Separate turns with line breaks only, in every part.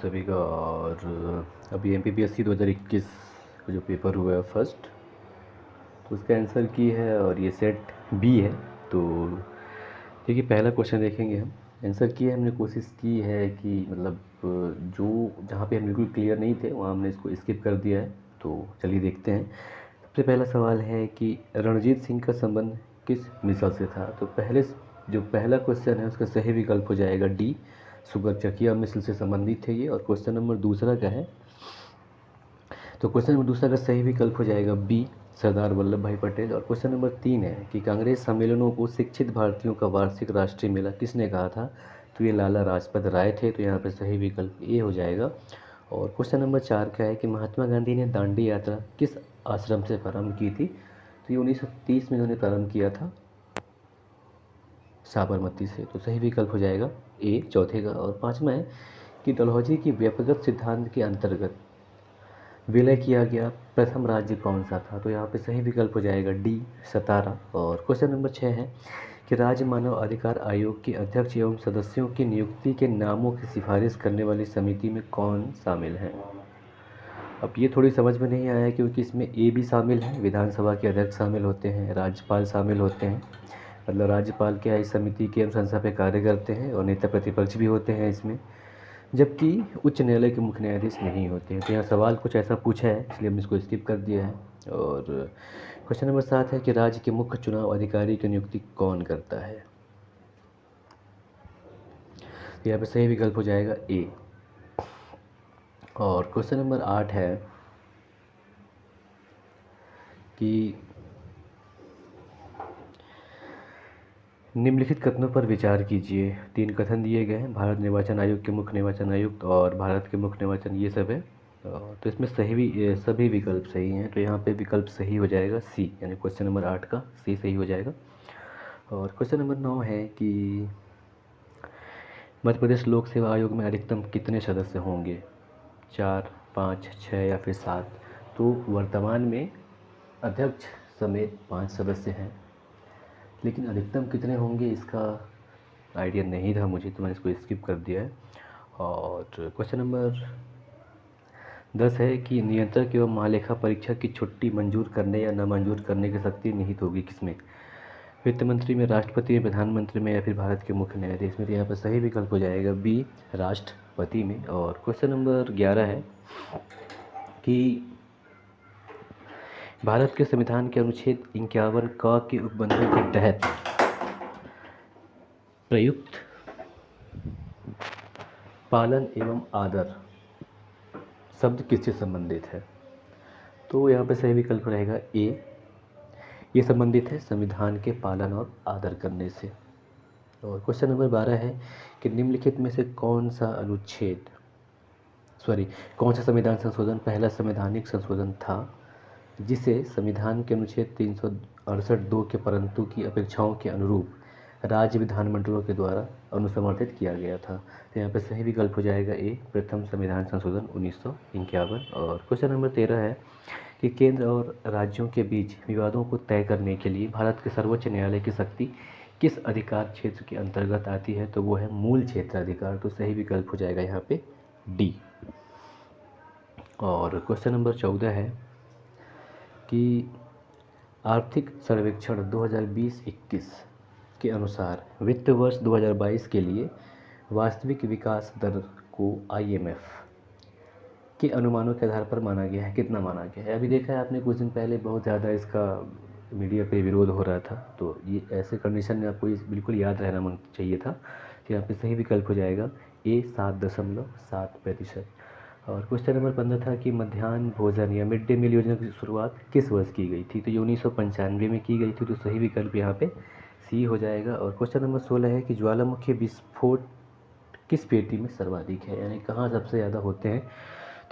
सभी का। और अभी MPPSC 2021 का जो पेपर हुआ है फर्स्ट, तो उसका आंसर की है और ये सेट बी है। तो देखिए पहला क्वेश्चन देखेंगे हम। आंसर की है, हमने कोशिश की है कि मतलब जो जहाँ पे हम बिल्कुल क्लियर नहीं थे वहाँ हमने इसको स्किप कर दिया है। तो चलिए देखते हैं। सबसे पहला सवाल है कि रणजीत सिंह का संबंध किस मिसल से था। तो जो पहला क्वेश्चन है उसका सही विकल्प हो जाएगा डी, सुगरचकिया मिसल से संबंधित है ये। और क्वेश्चन नंबर दूसरा का है, तो क्वेश्चन नंबर दूसरा का सही विकल्प हो जाएगा बी, सरदार वल्लभ भाई पटेल। और क्वेश्चन नंबर 3 है कि कांग्रेस सम्मेलनों को शिक्षित भारतीयों का वार्षिक राष्ट्रीय मेला किसने कहा था। तो ये लाला लाजपत राय थे। तो यहाँ पे सही विकल्प ए हो जाएगा। और क्वेश्चन नंबर 4 का है कि महात्मा गांधी ने दांडी यात्रा किस आश्रम से प्रारंभ की थी। तो ये 1930 में इन्होंने प्रारंभ किया था साबरमती से। तो सही विकल्प हो जाएगा ए, चौथे का। और पाँचवा है कि डलहौजी की व्यक्तिगत सिद्धांत के अंतर्गत विलय किया गया प्रथम राज्य कौन सा था। तो यहाँ पे सही विकल्प हो जाएगा डी, सतारा। और क्वेश्चन नंबर 6 है कि राज्य मानव अधिकार आयोग के अध्यक्ष एवं सदस्यों की नियुक्ति के नामों की सिफारिश करने वाली समिति में कौन शामिल है। अब ये थोड़ी समझ में नहीं आया क्योंकि इसमें ए भी शामिल है, विधानसभा के अध्यक्ष शामिल होते हैं, राज्यपाल शामिल होते हैं। मतलब राज्यपाल क्या इस समिति की अनुशंसा पे कार्य करते हैं और नेता प्रतिपक्ष भी होते हैं इसमें, जबकि उच्च न्यायालय के मुख्य न्यायाधीश नहीं होते हैं। तो यहाँ सवाल कुछ ऐसा पूछा है इसलिए हमने इसको स्किप कर दिया है। और क्वेश्चन नंबर 7 है कि राज्य के मुख्य चुनाव अधिकारी की नियुक्ति कौन करता है। तो यहाँ पे सही विकल्प हो जाएगा ए। और क्वेश्चन नंबर 8 है कि निम्नलिखित कथनों पर विचार कीजिए। 3 कथन दिए गए हैं, भारत निर्वाचन आयोग के मुख्य निर्वाचन आयुक्त और भारत के मुख्य निर्वाचन, ये सब है। तो इसमें सभी विकल्प सही हैं। तो यहाँ पे विकल्प सही हो जाएगा सी, यानी क्वेश्चन नंबर 8 का सी सही हो जाएगा। और क्वेश्चन नंबर 9 है कि मध्य प्रदेश लोक सेवा आयोग में अधिकतम कितने सदस्य होंगे, 4, 5, 6 या फिर 7। तो वर्तमान में अध्यक्ष समेत 5 सदस्य हैं, लेकिन अधिकतम कितने होंगे इसका आइडिया नहीं था मुझे, तो मैंने इसको स्किप कर दिया है। और क्वेश्चन नंबर 10 है कि नियंत्रक एवं महालेखा परीक्षक की छुट्टी मंजूर करने या न मंजूर करने की शक्ति निहित होगी किसमें। वित्त मंत्री में, राष्ट्रपति में, प्रधानमंत्री में या फिर भारत के मुख्य न्यायाधीश में। तो यहाँ पर सही विकल्प हो जाएगा बी, राष्ट्रपति में। और क्वेश्चन नंबर 11 है कि भारत के संविधान के अनुच्छेद 51 क के उपबंधों के तहत प्रयुक्त पालन एवं आदर शब्द किससे संबंधित है। तो यहाँ पे सही विकल्प रहेगा ए, ये संबंधित है संविधान के पालन और आदर करने से। और क्वेश्चन नंबर 12 है कि निम्नलिखित में से कौन सा संविधान संशोधन पहला संवैधानिक संशोधन था जिसे संविधान के अनुच्छेद 368(2) के परंतु की अपेक्षाओं के अनुरूप राज्य विधानमंडलों के द्वारा अनुसमर्थित किया गया था। तो यहाँ पर सही विकल्प हो जाएगा ए, प्रथम संविधान संशोधन 1951। और क्वेश्चन नंबर 13 है कि केंद्र और राज्यों के बीच विवादों को तय करने के लिए भारत के सर्वोच्च न्यायालय की शक्ति किस अधिकार क्षेत्र के अंतर्गत आती है। तो वो है मूल क्षेत्र अधिकार। तो सही विकल्प हो जाएगा यहाँ पे डी। और क्वेश्चन नंबर 14 है कि आर्थिक सर्वेक्षण 2020-21 के अनुसार वित्त वर्ष 2022 के लिए वास्तविक विकास दर को IMF के अनुमानों के आधार पर माना गया है, कितना माना गया है। अभी देखा है आपने कुछ दिन पहले बहुत ज़्यादा इसका मीडिया पे विरोध हो रहा था। तो ये ऐसे कंडीशन में आपको बिल्कुल याद रहना चाहिए था कि यहाँ पे सही विकल्प हो जाएगा ए, 7.7%। और क्वेश्चन नंबर 15 था कि मध्याह्न भोजन या मिड डे मील योजना की शुरुआत किस वर्ष की गई थी। तो ये 1995 में की गई थी। तो सही विकल्प यहाँ पे सी हो जाएगा। और क्वेश्चन नंबर 16 है कि ज्वालामुखी विस्फोट किस पेटी में सर्वाधिक है, यानी कहाँ सबसे ज़्यादा होते हैं।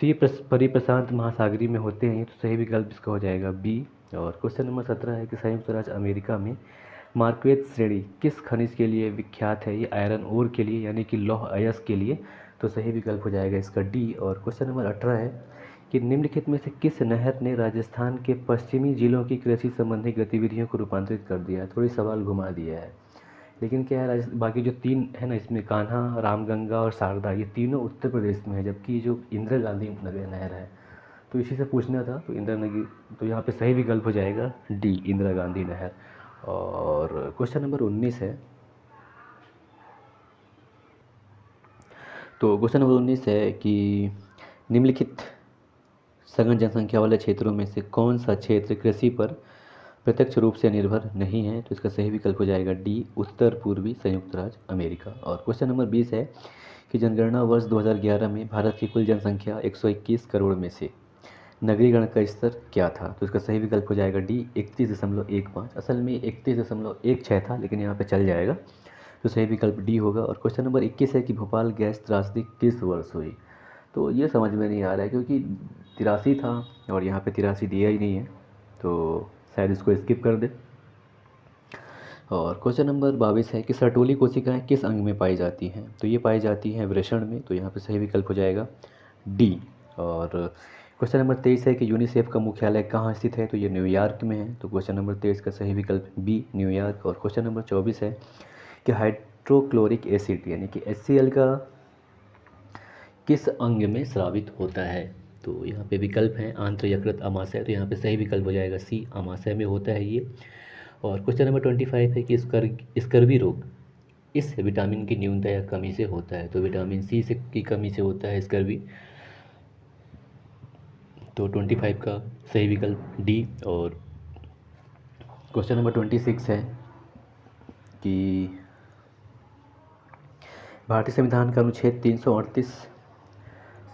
तो ये परिप्रशांत महासागरीय में होते हैं। तो सही विकल्प इसका हो जाएगा बी। और क्वेश्चन नंबर 17 है कि संयुक्त राज्य अमेरिका में मार्क्वेट श्रेणी किस खनिज के लिए विख्यात है। ये आयरन ओर के लिए, यानी कि लौह अयस्क के लिए। तो सही विकल्प हो जाएगा इसका डी। और क्वेश्चन नंबर 18 है कि निम्नलिखित में से किस नहर ने राजस्थान के पश्चिमी जिलों की कृषि संबंधी गतिविधियों को रूपांतरित कर दिया। थोड़ी सवाल घुमा दिया है, लेकिन क्या है, बाकी जो 3 है ना, इसमें कान्हा, रामगंगा और शारदा, ये तीनों उत्तर प्रदेश में है, जबकि ये जो इंदिरा गांधी नहर है, तो इसी से पूछना था। तो इंदिरा नगी तो यहाँ पे सही विकल्प हो जाएगा डी, इंदिरा गांधी नहर। और क्वेश्चन नंबर 19 है। तो क्वेश्चन नंबर 19 है कि निम्नलिखित सघन जनसंख्या वाले क्षेत्रों में से कौन सा क्षेत्र कृषि पर प्रत्यक्ष रूप से निर्भर नहीं है। तो इसका सही विकल्प हो जाएगा डी, उत्तर पूर्वी संयुक्त राज्य अमेरिका। और क्वेश्चन नंबर 20 है कि जनगणना वर्ष 2011 में भारत की कुल जनसंख्या 121 करोड़ में से नगरीकरण का स्तर क्या था। तो इसका सही विकल्प हो जाएगा डी, 31.15। असल में 31.16 था, लेकिन यहाँ पे चल जाएगा, तो सही विकल्प डी होगा। और क्वेश्चन नंबर 21 है कि भोपाल गैस त्रासदी किस वर्ष हुई। तो ये समझ में नहीं आ रहा है, क्योंकि 83 था और यहाँ पे 83 दिया ही नहीं है, तो शायद इसको स्किप कर दे। और क्वेश्चन नंबर 22 है कि सर्टोली कोशिकाएं किस अंग में पाई जाती हैं। तो ये पाई जाती हैं वृषण में, तो यहाँ पे सही विकल्प हो जाएगा डी। और क्वेश्चन नंबर 23 है कि यूनिसेफ का मुख्यालय कहाँ स्थित है। तो ये न्यूयॉर्क में है, तो क्वेश्चन नंबर 23 का सही विकल्प बी, न्यूयॉर्क। और क्वेश्चन नंबर 24 है कि हाइड्रोक्लोरिक एसिड यानी कि HCl का किस अंग में स्रावित होता है। तो यहाँ पे विकल्प हैं आंत्र, यकृत, आमाशय। तो यहाँ पे सही विकल्प हो जाएगा सी, आमाशय में होता है ये। और क्वेश्चन नंबर 25 है कि स्कर्वी रोग इस विटामिन की न्यूनता या कमी से होता है। तो विटामिन सी से की कमी से होता है स्कर्वी। तो 25 का सही विकल्प डी। और क्वेश्चन नंबर 26 है कि भारतीय संविधान का अनुच्छेद 338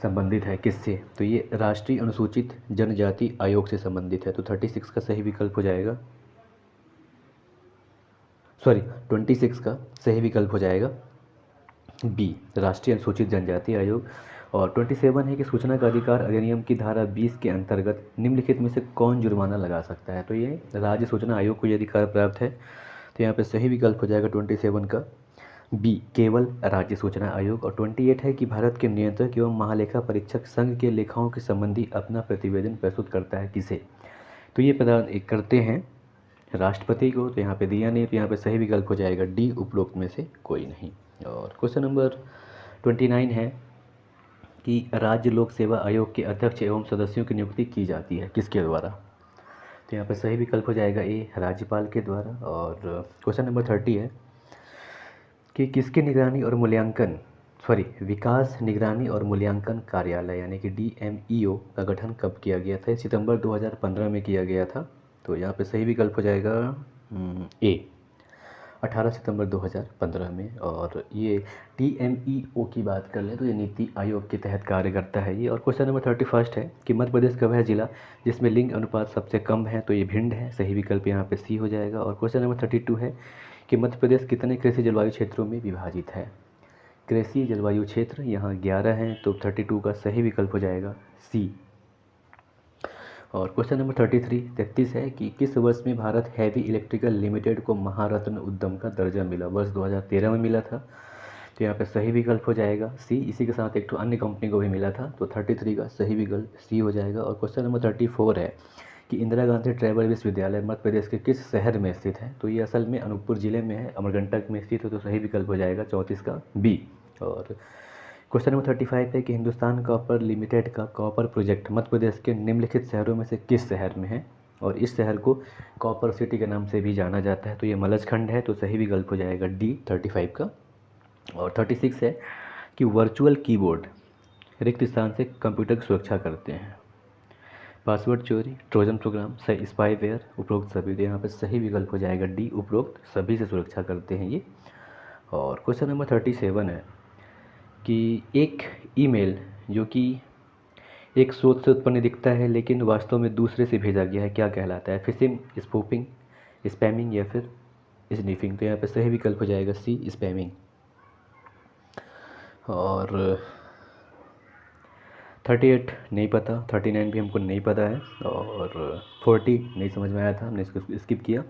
संबंधित है किससे। तो ये राष्ट्रीय अनुसूचित जनजाति आयोग से संबंधित है। तो 36 का सही विकल्प हो जाएगा, 26 का सही विकल्प हो जाएगा बी, राष्ट्रीय अनुसूचित जनजाति आयोग। और 27 है कि सूचना का अधिकार अधिनियम की धारा 20 के अंतर्गत निम्नलिखित में से कौन जुर्माना लगा सकता है। तो ये राज्य सूचना आयोग को ये अधिकार प्राप्त है, तो यहाँ पे सही विकल्प हो जाएगा 27 का बी, केवल राज्य सूचना आयोग। और 28 है कि भारत के नियंत्रक एवं महालेखा परीक्षक संघ के लेखाओं के संबंधी अपना प्रतिवेदन प्रस्तुत करता है किसे। तो ये प्रदान करते हैं राष्ट्रपति को। तो यहाँ पे दिया नहीं, तो यहाँ पे सही विकल्प हो जाएगा डी, उपरोक्त में से कोई नहीं। और क्वेश्चन नंबर 29 है कि राज्य लोक सेवा आयोग के अध्यक्ष एवं सदस्यों की नियुक्ति की जाती है किसके द्वारा। तो यहाँ पे सही विकल्प हो जाएगा ए, राज्यपाल के द्वारा। और क्वेश्चन नंबर 30 है कि किसकी निगरानी और मूल्यांकन विकास निगरानी और मूल्यांकन कार्यालय यानी कि DMEO का गठन कब किया गया था। सितंबर 2015 में किया गया था। तो यहाँ पे सही विकल्प हो जाएगा ए, 18 सितंबर 2015 में। और ये DMEO की बात कर लें तो ये नीति आयोग के तहत कार्य करता है ये। और क्वेश्चन नंबर 31 है कि मध्य प्रदेश का वह जिला जिसमें लिंग अनुपात सबसे कम है। तो ये भिंड है, सही विकल्प यहाँ पे सी हो जाएगा। और क्वेश्चन नंबर 32 है कि मध्य प्रदेश कितने कृषि जलवायु क्षेत्रों में विभाजित है। कृषि जलवायु क्षेत्र यहाँ 11 हैं, तो 32 का सही विकल्प हो जाएगा सी। और क्वेश्चन नंबर 33 है कि किस वर्ष में भारत हैवी इलेक्ट्रिकल लिमिटेड को महारत्न उद्यम का दर्जा मिला। वर्ष 2013 में मिला था, तो यहाँ पे सही विकल्प हो जाएगा सी। इसी के साथ एक अन्य कंपनी को भी मिला था, तो 33 का सही विकल्प सी हो जाएगा। और क्वेश्चन नंबर 34 है कि इंदिरा गांधी ट्राइबल विश्वविद्यालय मध्य प्रदेश के किस शहर में स्थित है। तो ये असल में अनूपपुर जिले में है, अमरकंटक में स्थित है, तो सही विकल्प हो जाएगा 34 का बी। और क्वेश्चन नंबर 35 है कि हिंदुस्तान कॉपर लिमिटेड का कॉपर प्रोजेक्ट मध्य प्रदेश के निम्नलिखित शहरों में से किस शहर में है। और इस शहर को कॉपर सिटी के नाम से भी जाना जाता है। तो ये मलजखंड है, तो सही विकल्प हो जाएगा डी, 35 का। और 36 है कि वर्चुअल कीबोर्ड रिक्त स्थान से कंप्यूटर की सुरक्षा करते हैं। पासवर्ड चोरी, ट्रोजन प्रोग्राम, स्पाईवेयर, उपरोक्त सभी। तो यहाँ पर सही विकल्प हो जाएगा डी, उपरोक्त सभी से सुरक्षा करते हैं ये। और क्वेश्चन नंबर 37 है कि एक ईमेल जो कि एक स्रोत से उत्पन्न दिखता है लेकिन वास्तव में दूसरे से भेजा गया है, क्या कहलाता है। फिशिंग, स्पूफिंग, स्पैमिंग या फिर स्निफिंग। तो यहाँ पर सही विकल्प हो जाएगा सी, स्पैमिंग। और 38 नहीं पता, 39 भी हमको नहीं पता है। और 40 नहीं समझ में आया था, हमने इसको स्किप किया।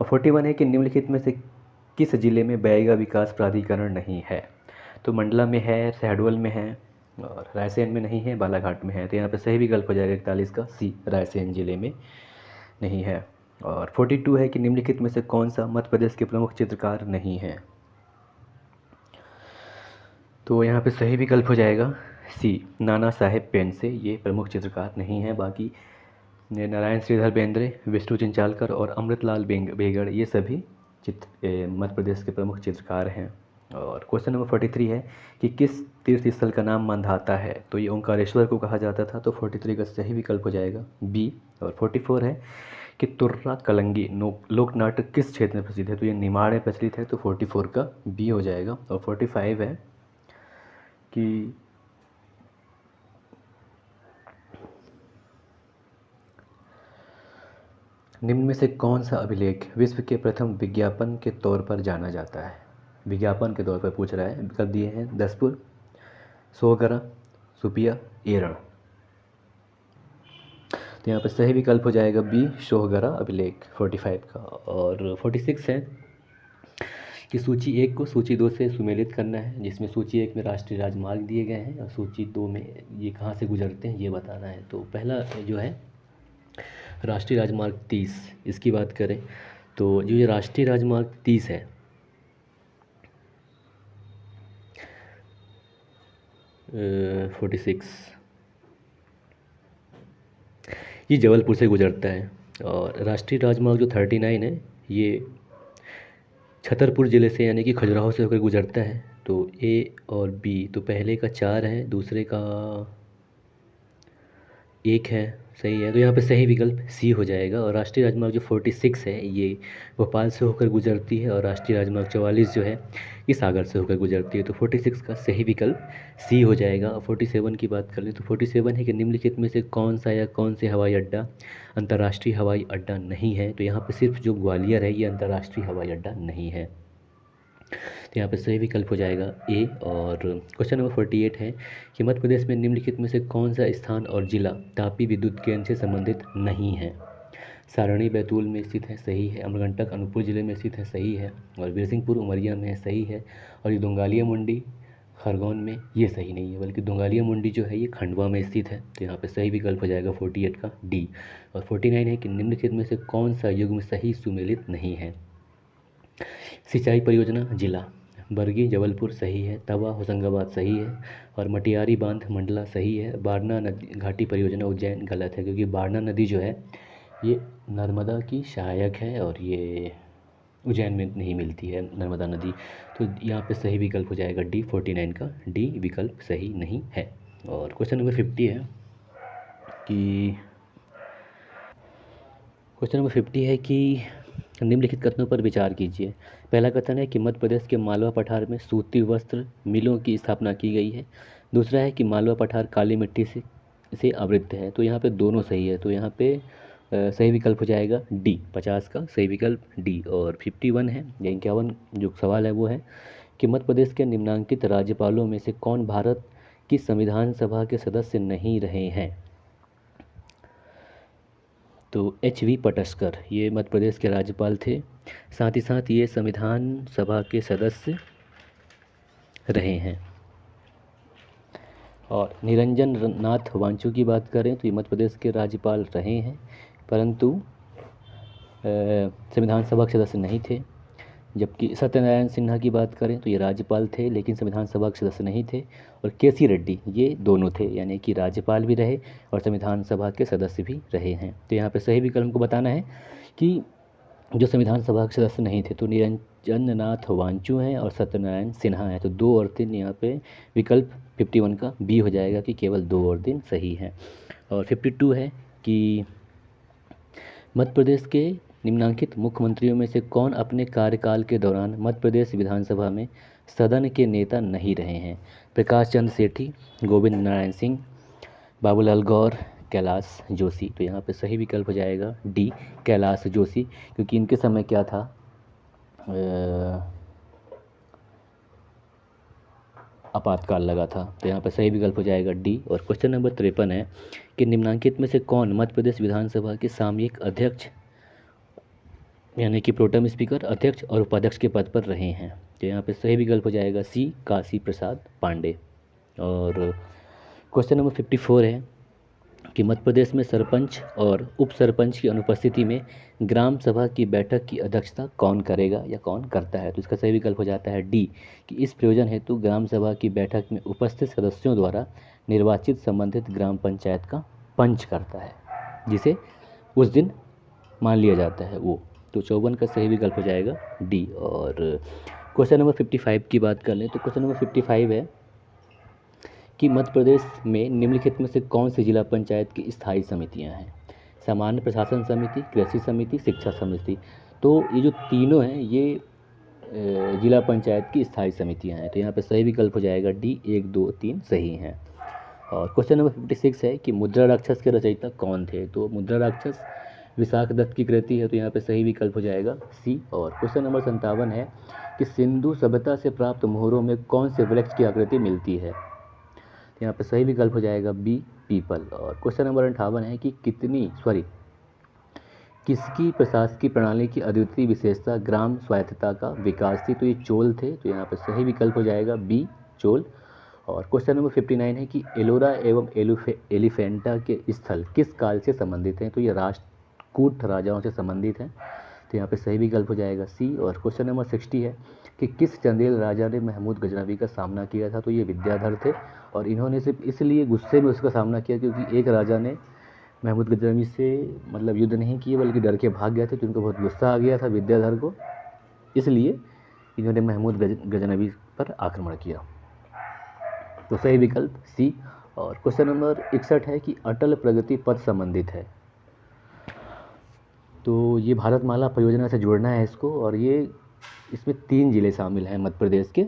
और 41 है कि निम्नलिखित में से किस जिले में बैगा विकास प्राधिकरण नहीं है। तो मंडला में है, शहडोल में है, और रायसेन में नहीं है, बालाघाट में है। तो यहाँ पे सही विकल्प हो जाएगा 41 का सी, रायसेन जिले में नहीं है। और 42 है कि निम्नलिखित में से कौन सा मध्य प्रदेश के प्रमुख चित्रकार नहीं है। तो यहाँ पे सही विकल्प हो जाएगा सी, नाना साहेब पेंडसे, ये प्रमुख चित्रकार नहीं है। बाकी नारायण श्रीधर बेंद्रे, विष्णु चिंचालकर और अमृतलाल बेगड़ ये सभी मध्य प्रदेश के प्रमुख चित्रकार हैं। और क्वेश्चन नंबर 43 है कि किस तीर्थ स्थल का नाम मांधाता है। तो ये ओंकारेश्वर को कहा जाता था, तो 43 का सही विकल्प हो जाएगा बी। और 44 है कि तुर्रा कलंगी लोक नाटक किस क्षेत्र में प्रसिद्ध है। तो ये निमाड़ में प्रचलित है, तो 44 का बी हो जाएगा। और 45 है कि निम्न में से कौन सा अभिलेख विश्व के प्रथम विज्ञापन के तौर पर जाना जाता है। विज्ञापन के तौर पर पूछ रहा है। विकल्प दिए हैं दसपुर, सोहगरा, सुपिया, एरण। तो यहाँ पर सही विकल्प हो जाएगा बी, सोहगरा अभिलेख 45 का। और 46 है कि सूची 1 को सूची 2 से सुमेलित करना है, जिसमें सूची 1 में राष्ट्रीय राजमार्ग दिए गए हैं और सूची 2 में ये कहाँ से गुजरते हैं ये बताना है। तो पहला जो है राष्ट्रीय राजमार्ग 30, इसकी बात करें तो जो ये राष्ट्रीय राजमार्ग 30 है 46 ये जबलपुर से गुजरता है। और राष्ट्रीय राजमार्ग जो 39 है ये छतरपुर ज़िले से यानी कि खजुराहो से होकर गुजरता है। तो ए और बी, तो पहले का 4 है, दूसरे का 1 है, सही है। तो यहाँ पे सही विकल्प सी हो जाएगा। और राष्ट्रीय राजमार्ग जो 46 है ये भोपाल से होकर गुजरती है और राष्ट्रीय राजमार्ग 44 जो है ये सागर से होकर गुजरती है। तो 46 का सही विकल्प सी हो जाएगा। और 47 की बात कर लें तो 47 है कि निम्नलिखित में से कौन सा या कौन से हवाई अड्डा अंतर्राष्ट्रीय हवाई अड्डा नहीं है। तो यहाँ पर सिर्फ जो ग्वालियर है ये अंतर्राष्ट्रीय हवाई अड्डा नहीं है। तो यहाँ पे सही विकल्प हो जाएगा ए। और क्वेश्चन नंबर 48 है कि मध्य प्रदेश में निम्नलिखित में से कौन सा स्थान और जिला तापी विद्युत केंद्र से संबंधित नहीं है। सारणी बैतूल में स्थित है, सही है। अमरकंटक अनूपपुर जिले में स्थित है, सही है। और बीरसिंहपुर उमरिया में है, सही है। और ये दुंगालिया मुंडी खरगोन में ये सही नहीं है, बल्कि दुंगालिया मुंडी जो है ये खंडवा में स्थित है। तो यहाँ पे सही विकल्प हो जाएगा 48 का डी। और 49 है कि निम्नलिखित में से कौन सा युग्म सही सुमेलित नहीं है। सिंचाई परियोजना जिला बरगी जबलपुर सही है, तवा होशंगाबाद सही है। और मटियारी बांध मंडला सही है। बारना नदी घाटी परियोजना उज्जैन गलत है, क्योंकि बारना नदी जो है ये नर्मदा की सहायक है और ये उज्जैन में नहीं मिलती है नर्मदा नदी। तो यहाँ पे सही विकल्प हो जाएगा डी, 49 का डी विकल्प सही नहीं है। और क्वेश्चन नंबर 50 है कि क्वेश्चन नंबर 50 है कि निम्नलिखित कथनों पर विचार कीजिए। पहला कथन है कि मध्य प्रदेश के मालवा पठार में सूती वस्त्र मिलों की स्थापना की गई है। दूसरा है कि मालवा पठार काली मिट्टी से आवृत है। तो यहाँ पे दोनों सही है, तो यहाँ पे सही विकल्प हो जाएगा डी, 50 का सही विकल्प डी। और 51 है या 51 जो सवाल है वो है कि मध्य प्रदेश के निम्नांकित राज्यपालों में से कौन भारत की संविधान सभा के सदस्य नहीं रहे हैं। तो HV पटस्कर ये मध्य प्रदेश के राज्यपाल थे, साथ ही साथ ये संविधान सभा के सदस्य रहे हैं। और निरंजन नाथ वांचू की बात करें तो ये मध्य प्रदेश के राज्यपाल रहे हैं, परंतु संविधान सभा के सदस्य नहीं थे। जबकि सत्यनारायण सिन्हा की बात करें तो ये राज्यपाल थे लेकिन संविधान सभा के सदस्य नहीं थे। और KC रेड्डी ये दोनों थे, यानी कि राज्यपाल भी रहे और संविधान सभा के सदस्य भी रहे हैं। तो यहाँ पे सही विकल्प को बताना है कि जो संविधान सभा के सदस्य नहीं थे तो निरंजन नाथ वांचू हैं और सत्यनारायण सिन्हा हैं। तो 2 और 3 यहाँ पे विकल्प 51 का बी हो जाएगा कि केवल 2 और 3 सही हैं। और 52 है कि मध्य प्रदेश के निम्नांकित मुख्यमंत्रियों में से कौन अपने कार्यकाल के दौरान मध्य प्रदेश विधानसभा में सदन के नेता नहीं रहे हैं। प्रकाश चंद्र सेठी, गोविंद नारायण सिंह, बाबूलाल गौर, कैलाश जोशी। तो यहाँ पे सही विकल्प हो जाएगा डी, कैलाश जोशी, क्योंकि इनके समय क्या था आपातकाल लगा था। तो यहाँ पर सही विकल्प हो जाएगा डी। और क्वेश्चन नंबर 53 है कि निम्नांकित में से कौन मध्य प्रदेश विधानसभा के सामयिक अध्यक्ष यानी कि प्रोटेम स्पीकर, अध्यक्ष और उपाध्यक्ष के पद पर रहे हैं। तो यहाँ पे सही विकल्प हो जाएगा सी, काशी प्रसाद पांडे। और क्वेश्चन नंबर 54 है कि मध्य प्रदेश में सरपंच और उप सरपंच की अनुपस्थिति में ग्राम सभा की बैठक की अध्यक्षता कौन करेगा या कौन करता है। तो इसका सही विकल्प हो जाता है डी, कि इस प्रयोजन हेतु ग्राम सभा की बैठक में उपस्थित सदस्यों द्वारा निर्वाचित संबंधित ग्राम पंचायत का पंच करता है, जिसे उस दिन मान लिया जाता है वो। तो 54 का सही विकल्प हो जाएगा डी। और क्वेश्चन नंबर 55 की बात कर लें तो क्वेश्चन नंबर 55 है कि मध्य प्रदेश में निम्नलिखित में से कौन सी जिला पंचायत की स्थायी समितियां हैं। सामान्य प्रशासन समिति, कृषि समिति, शिक्षा समिति। तो ये जो तीनों हैं ये जिला पंचायत की स्थायी समितियां हैं। तो यहाँ पे सही विकल्प हो जाएगा डी, 1, 2, 3 सही हैं। और क्वेश्चन नंबर 56 है कि मुद्रा राक्षस के रचयिता कौन थे। तो मुद्रा राक्षस विशाख दत्त की कृति है, तो यहाँ पे सही विकल्प हो जाएगा सी। और क्वेश्चन नंबर 57 है कि सिंधु सभ्यता से प्राप्त मोहरों में कौन से वृक्ष की आकृति मिलती है। तो यहाँ पे सही विकल्प हो जाएगा बी, पीपल। और क्वेश्चन नंबर 58 है कि किसकी प्रशासकीय प्रणाली की अद्वितीय विशेषता ग्राम स्वायत्तता का विकास थी। तो ये चोल थे, तो यहाँ पे सही विकल्प हो जाएगा बी, चोल। और क्वेश्चन नंबर 59 है कि एलोरा एवं एलिफेंटा के स्थल किस काल से संबंधित हैं। तो ये राष्ट्रकूट राजाओं से संबंधित हैं, तो यहाँ पे सही विकल्प हो जाएगा सी। और क्वेश्चन नंबर 60 है कि किस चंदेल राजा ने महमूद गजनवी का सामना किया था। तो ये विद्याधर थे, और इन्होंने सिर्फ इसलिए गुस्से में उसका सामना किया क्योंकि एक राजा ने महमूद गजनवी से मतलब युद्ध नहीं किए बल्कि डर के भाग गए थे, तो उनको बहुत गुस्सा आ गया था विद्याधर को, इसलिए इन्होंने महमूद गजनवी पर आक्रमण किया। तो सही विकल्प सी। और क्वेश्चन नंबर 61 है कि अटल प्रगति पथ संबंधित है। तो ये भारतमाला परियोजना से जोड़ना है इसको, और ये इसमें 3 जिले शामिल हैं मध्य प्रदेश के।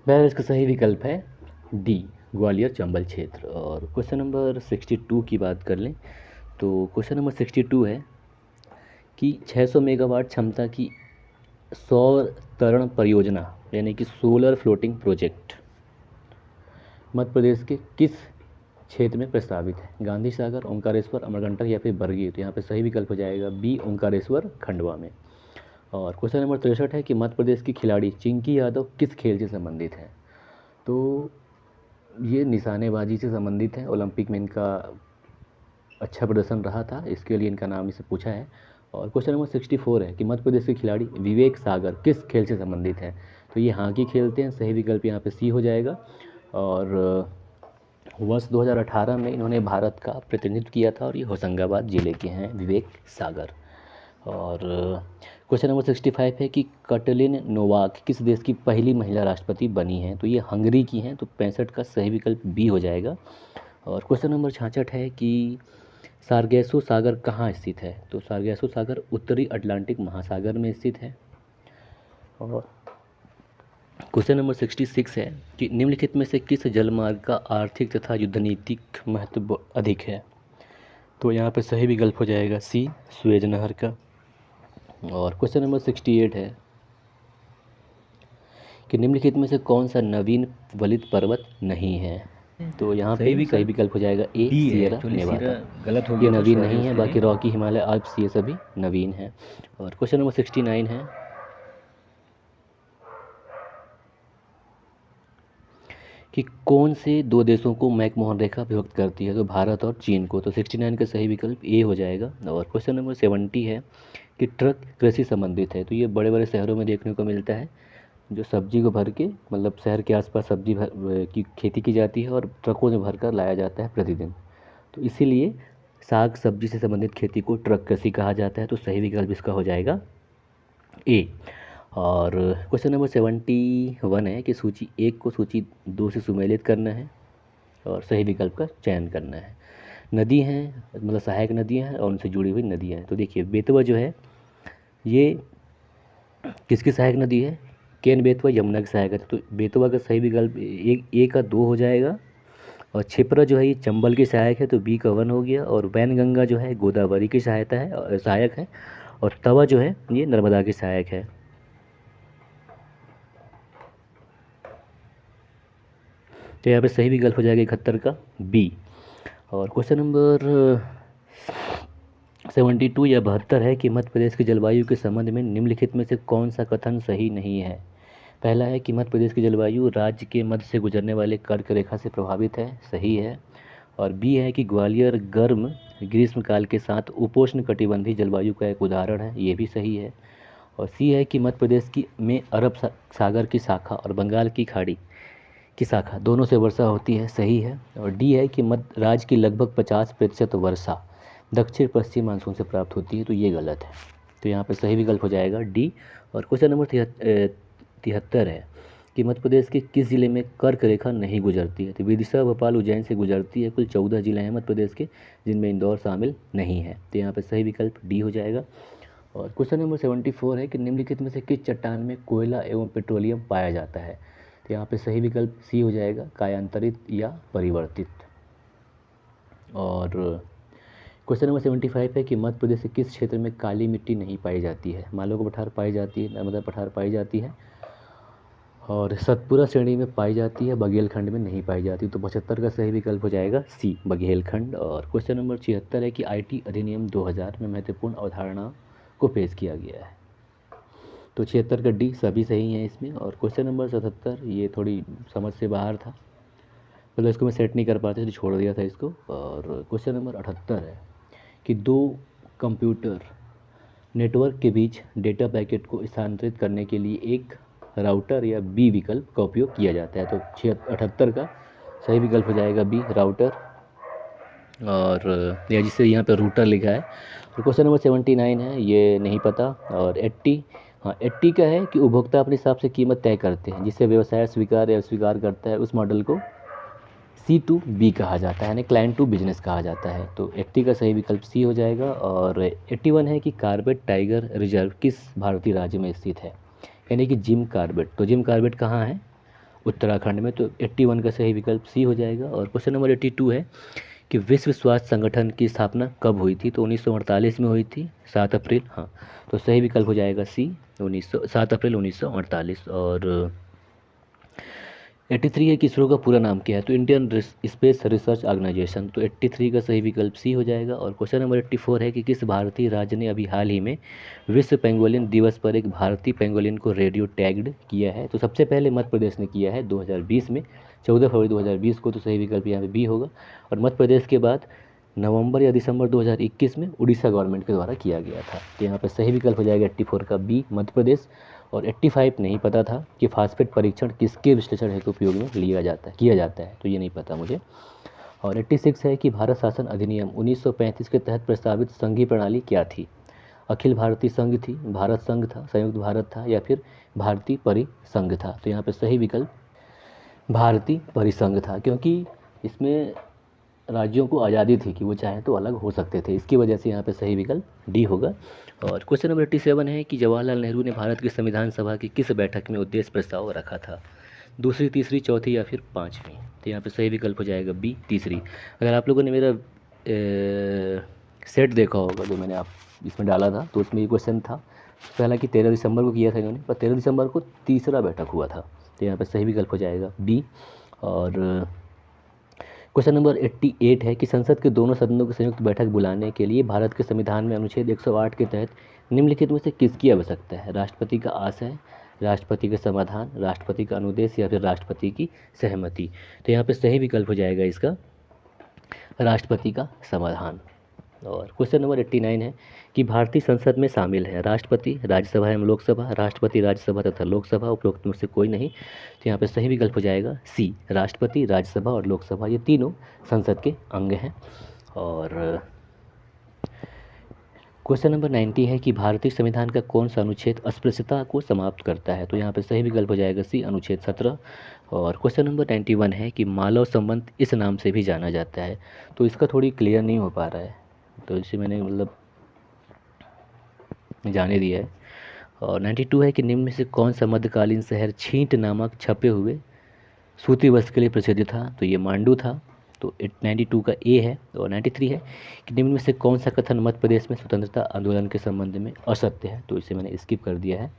वह इसका सही विकल्प है डी, ग्वालियर चंबल क्षेत्र। और क्वेश्चन नंबर 62 की बात कर लें तो क्वेश्चन नंबर 62 है कि 600 मेगावाट क्षमता की सौर तरण परियोजना यानी कि solar floating project Madhya Pradesh के किस क्षेत्र में प्रस्तावित है। गांधी सागर, ओंकारेश्वर, अमरकंटक या फिर बरगी। तो यहाँ पे सही विकल्प हो जाएगा बी, ओंकारेश्वर खंडवा में। और क्वेश्चन नंबर 63 है कि मध्य प्रदेश की खिलाड़ी चिंकी यादव किस खेल से संबंधित हैं। तो ये निशानेबाजी से संबंधित है, ओलंपिक में इनका अच्छा प्रदर्शन रहा था, इसके लिए इनका नाम इसे पूछा है। और क्वेश्चन नंबर 64 है कि मध्य प्रदेश के खिलाड़ी विवेक सागर किस खेल से संबंधित हैं। तो ये हॉकी खेलते हैं, सही विकल्प यहाँ पे सी हो जाएगा। और वर्ष 2018 में इन्होंने भारत का प्रतिनिधित्व किया था, और ये होशंगाबाद जिले के हैं विवेक सागर। और क्वेश्चन नंबर 65 है कि कटलिन नोवाक किस देश की पहली महिला राष्ट्रपति बनी हैं। तो ये हंगरी की हैं, तो 65 का सही विकल्प बी हो जाएगा। और क्वेश्चन नंबर 66 है कि सारगैसो सागर कहाँ स्थित है। तो सारगैसो सागर उत्तरी अटलांटिक महासागर में स्थित है। और क्वेश्चन नंबर 66 है कि निम्नलिखित में से किस जलमार्ग का आर्थिक तथा युद्धनीतिक महत्व अधिक है। तो यहाँ पर सही विकल्प हो जाएगा सी, सुएज नहर का। और क्वेश्चन नंबर 68 है कि निम्नलिखित में से कौन सा नवीन वलित पर्वत नहीं है। तो यहाँ पे भी सही विकल्प हो जाएगा ए, सियरा नेवादा।
गलत हो
ये
गया,
नवीन नहीं है, बाकी रॉकी, हिमालय, आल्प्स ये सभी नवीन है। और क्वेश्चन नंबर 69 है कि कौन से 2 देशों को मैकमोहन रेखा विभक्त करती है। तो भारत और चीन को। तो 69 का सही विकल्प ए हो जाएगा। और क्वेश्चन नंबर 70 है कि ट्रक कृषि संबंधित है। तो ये बड़े बड़े शहरों में देखने को मिलता है, जो सब्जी को भर के मतलब शहर के आसपास सब्जी की खेती की जाती है और ट्रकों में भर कर लाया जाता है प्रतिदिन। तो इसीलिए साग सब्जी से संबंधित खेती को ट्रक कृषि कहा जाता है। तो सही विकल्प इसका हो जाएगा ए। और क्वेश्चन नंबर 71 है कि सूची 1 को सूची 2 से सुमेलित करना है और सही विकल्प का चयन करना है। नदी हैं मतलब सहायक नदियाँ हैं और उनसे जुड़ी हुई नदियाँ हैं। तो देखिए बेतवा जो है ये किसकी सहायक नदी है। केन बेतवा यमुना की सहायक है। तो बेतवा का सही विकल्प ए का 2 हो जाएगा। और क्षिप्रा जो है ये चंबल की सहायक है, तो बी का 1 हो गया। और वैनगंगा जो है गोदावरी की सहायक है। और तवा जो है ये नर्मदा की सहायक है। तो यहाँ पे सही विकल्प हो जाएगा 71 का बी। और क्वेश्चन नंबर 72 या 72 है कि मध्य प्रदेश की जलवायु के संबंध में निम्नलिखित में से कौन सा कथन सही नहीं है। पहला है कि मध्य प्रदेश की जलवायु राज्य के मध्य से गुजरने वाले कर्क रेखा से प्रभावित है, सही है। और बी है कि ग्वालियर गर्म ग्रीष्मकाल के साथ उपोष्ण कटिबंधीय जलवायु का एक उदाहरण है, ये भी सही है। और सी है कि मध्य प्रदेश की में अरब सागर की शाखा और बंगाल की खाड़ी की शाखा दोनों से वर्षा होती है, सही है। और डी है कि मध्य राज्य की लगभग 50% वर्षा दक्षिण पश्चिम मानसून से प्राप्त होती है, तो ये गलत है। तो यहाँ पर सही विकल्प हो जाएगा डी। और क्वेश्चन नंबर 73 है कि मध्य प्रदेश के किस जिले में कर्क रेखा नहीं गुजरती है। तो विदिशा, भोपाल, उज्जैन से गुजरती है। कुल 14 जिले हैं मध्य प्रदेश के जिनमें इंदौर शामिल नहीं है, तो यहाँ पर सही विकल्प डी हो जाएगा। और क्वेश्चन नंबर 74 है कि निम्नलिखित में से किस चट्टान में कोयला एवं पेट्रोलियम पाया जाता है। तो यहाँ पे सही विकल्प सी हो जाएगा, कायांतरित या परिवर्तित। और क्वेश्चन नंबर 75 है कि मध्य प्रदेश के किस क्षेत्र में काली मिट्टी नहीं पाई जाती है। मालवा पठार पाई जाती है, नर्मदा पठार पाई जाती है, और सतपुरा श्रेणी में पाई जाती है, बघेलखंड में नहीं पाई जाती। तो 75 का सही विकल्प हो जाएगा सी, बघेलखंड। और क्वेश्चन नंबर 76 है कि आईटी अधिनियम 2000 में महत्वपूर्ण अवधारणा को पेश किया गया है। तो 76 का डी सभी सही हैं इसमें। और क्वेश्चन नंबर 77 ये थोड़ी समझ से बाहर था, मतलब इसको मैं सेट नहीं कर पाते तो छोड़ दिया था इसको। और क्वेश्चन नंबर 78 है कि दो कंप्यूटर नेटवर्क के बीच डेटा पैकेट को स्थानांतरित करने के लिए एक राउटर या बी विकल्प का उपयोग किया जाता है। तो 78 का सही विकल्प हो जाएगा बी, राउटर। और या जिसे यहाँ पे रूटर लिखा है। और क्वेश्चन नंबर 79 है, ये नहीं पता। और 80, हाँ 80 का है कि उपभोक्ता अपने हिसाब से कीमत तय करते हैं, जिसे व्यवसाय स्वीकार या अस्वीकार करता है, उस मॉडल को C2B कहा जाता है, यानी क्लाइंट टू बिजनेस कहा जाता है। तो 80 का सही विकल्प सी हो जाएगा। और 81 है कि कार्बेट टाइगर रिजर्व किस भारतीय राज्य में स्थित है, यानी कि जिम कार्बेट। तो जिम कार्बेट कहाँ है, उत्तराखंड में। तो 81 का सही विकल्प सी हो जाएगा। और क्वेश्चन नंबर 82 है कि विश्व स्वास्थ्य संगठन की स्थापना कब हुई थी। तो 1948 में हुई थी, 7 अप्रैल। हाँ, तो सही विकल्प हो जाएगा सी, 7 अप्रैल 1948। और 83 है कि इसरो का पूरा नाम क्या है। तो इंडियन स्पेस रिसर्च ऑर्गेनाइजेशन। तो 83 का सही विकल्प सी हो जाएगा। और क्वेश्चन नंबर 84 है कि किस भारतीय राज्य ने अभी हाल ही में विश्व पेंगोलिन दिवस पर एक भारतीय पेंगोलिन को रेडियो टैग्ड किया है। तो सबसे पहले मध्य प्रदेश ने किया है 2020 में, 14 फरवरी 2020 को। तो सही विकल्प यहाँ पे बी होगा। और मध्य प्रदेश के बाद नवंबर या दिसंबर 2021 में उड़ीसा गवर्नमेंट के द्वारा किया गया था। तो यहाँ पर सही विकल्प हो जाएगा 84 का बी, मध्य प्रदेश। और 85 नहीं पता था कि फास्फेट परीक्षण किसके विश्लेषण हेतु उपयोग में किया जाता है, तो ये नहीं पता मुझे। और 86 है कि भारत शासन अधिनियम 1935 के तहत प्रस्तावित संघीय प्रणाली क्या थी। अखिल भारतीय संघ थी, भारत संघ था, संयुक्त भारत था, या फिर भारतीय परिसंघ था। तो यहाँ पर सही विकल्प भारतीय परिसंघ था, क्योंकि इसमें राज्यों को आज़ादी थी कि वो चाहें तो अलग हो सकते थे, इसकी वजह से यहाँ पे सही विकल्प डी होगा। और क्वेश्चन नंबर 87 है कि जवाहरलाल नेहरू ने भारत की संविधान सभा की किस बैठक में उद्देश्य प्रस्ताव रखा था। दूसरी, तीसरी, चौथी या फिर पाँचवीं। तो यहाँ पे सही विकल्प हो जाएगा बी, तीसरी। अगर आप लोगों ने मेरा सेट देखा होगा जो मैंने आप इसमें डाला था, तो उसमें ये क्वेश्चन था। पहला कि 13 दिसंबर को किया था इन्होंने, पर 13 दिसंबर को तीसरा बैठक हुआ था। तो यहाँ पर सही विकल्प हो जाएगा बी। और क्वेश्चन नंबर 88 है कि संसद के दोनों सदनों की संयुक्त बैठक बुलाने के लिए भारत के संविधान में अनुच्छेद 108 के तहत निम्नलिखित में से किसकी आवश्यकता है। राष्ट्रपति का आशय, राष्ट्रपति का समाधान, राष्ट्रपति का अनुदेश, या फिर राष्ट्रपति की सहमति। तो यहाँ पे सही विकल्प हो जाएगा इसका राष्ट्रपति का समाधान। और क्वेश्चन नंबर 89 है कि भारतीय संसद में शामिल है राष्ट्रपति, राज्यसभा एवं लोकसभा, राष्ट्रपति, राज्यसभा तथा लोकसभा, उपरोक्त में से कोई नहीं। तो यहाँ पे सही विकल्प हो जाएगा सी, राष्ट्रपति, राज्यसभा और लोकसभा, ये तीनों संसद के अंग हैं। और क्वेश्चन नंबर 90 है कि भारतीय संविधान का कौन सा अनुच्छेद अस्पृश्यता को समाप्त करता है। तो यहाँ पे सही विकल्प हो जाएगा सी, अनुच्छेद 17। और क्वेश्चन नंबर 91 है कि मालव संबंध इस नाम से भी जाना जाता है। तो इसका थोड़ी क्लियर नहीं हो पा रहा है, तो इसे मैंने मतलब जाने दिया है। और 92 है कि निम्न में से कौन सा मध्यकालीन शहर छींट नामक छपे हुए सूती वस्त्र के लिए प्रसिद्ध था। तो ये मांडू था। तो 92 का ए है। और 93 है कि निम्न में से कौन सा कथन मध्य प्रदेश में स्वतंत्रता आंदोलन के संबंध में असत्य है। तो इसे मैंने स्किप कर दिया है।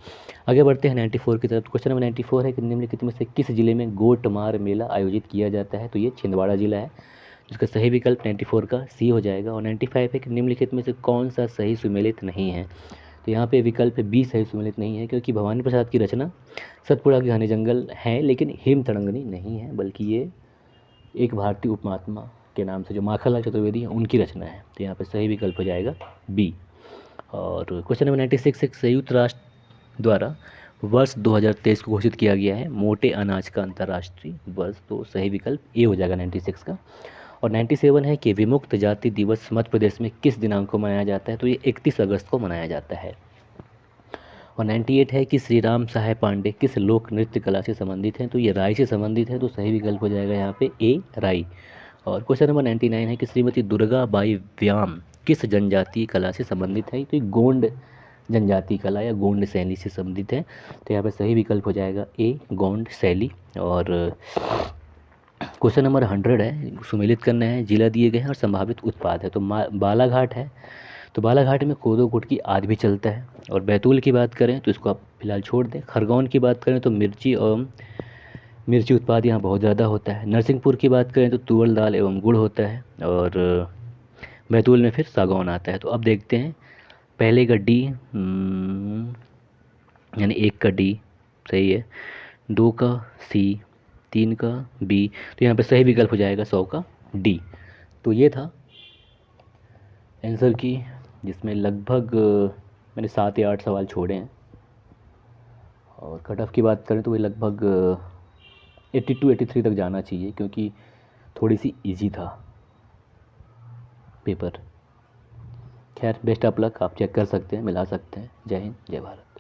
आगे बढ़ते हैं 94 की तरफ। क्वेश्चन नंबर 94 है कि निम्नलिखित में से किस जिले में गोटमार मेला आयोजित किया जाता है। तो ये छिंदवाड़ा जिला है, जिसका सही विकल्प 94 का सी हो जाएगा। और 95 है कि निम्नलिखित में से कौन सा सही सुमेलित नहीं है। तो यहाँ पे विकल्प बी सही सुमेलित नहीं है, क्योंकि भवानी प्रसाद की रचना सतपुड़ा के घने जंगल है, लेकिन हेम तड़ंगनी नहीं है, बल्कि ये एक भारतीय उपमहात्मा के नाम से जो माखनलाल चतुर्वेदी हैं उनकी रचना है। तो यहाँ पे सही विकल्प हो जाएगा बी। और क्वेश्चन नंबर 96, एक संयुक्त राष्ट्र द्वारा वर्ष 2023 को घोषित किया गया है मोटे अनाज का अंतर्राष्ट्रीय वर्ष। तो सही विकल्प ए हो जाएगा 96 का। और 97 है कि विमुक्त जाति दिवस मध्य प्रदेश में किस दिनांक को मनाया जाता है। तो ये 31 अगस्त को मनाया जाता है। और 98 है कि श्री राम सहाय पांडे किस लोक नृत्य कला से संबंधित हैं। तो ये राई से संबंधित है। तो सही विकल्प हो जाएगा यहाँ पे ए राई। और क्वेश्चन नंबर 99 है कि श्रीमती दुर्गा बाई व्याम किस जनजातीय कला से संबंधित है। तो ये गोंड जनजातीय कला या गोंड शैली से संबंधित है। तो यहाँ पे सही विकल्प हो जाएगा ए गोंड शैली। और क्वेश्चन नंबर 100 है, सुमेलित करना है, जिला दिए गए हैं और संभावित उत्पाद है। तो बालाघाट है, तो बालाघाट में कोदो गुड़ की आदि भी चलता है। और बैतूल की बात करें तो इसको आप फिलहाल छोड़ दें। खरगोन की बात करें तो मिर्ची उत्पाद यहाँ बहुत ज़्यादा होता है। नरसिंहपुर की बात करें तो तुअर दाल एवं गुड़ होता है। और बैतूल में फिर सागौन आता है। तो अब देखते हैं, पहले का डी यानी 1 का डी सही है, 2 का सी, 3 का बी। तो यहाँ पे सही विकल्प हो जाएगा 100 का डी। तो ये था आंसर की, जिसमें लगभग मैंने 7 या 8 सवाल छोड़े हैं। और कट ऑफ की बात करें तो वो लगभग 82-83 तक जाना चाहिए, क्योंकि थोड़ी सी इजी था पेपर। खैर बेस्ट ऑफ लक, आप चेक कर सकते हैं, मिला सकते हैं। जय हिंद, जय भारत।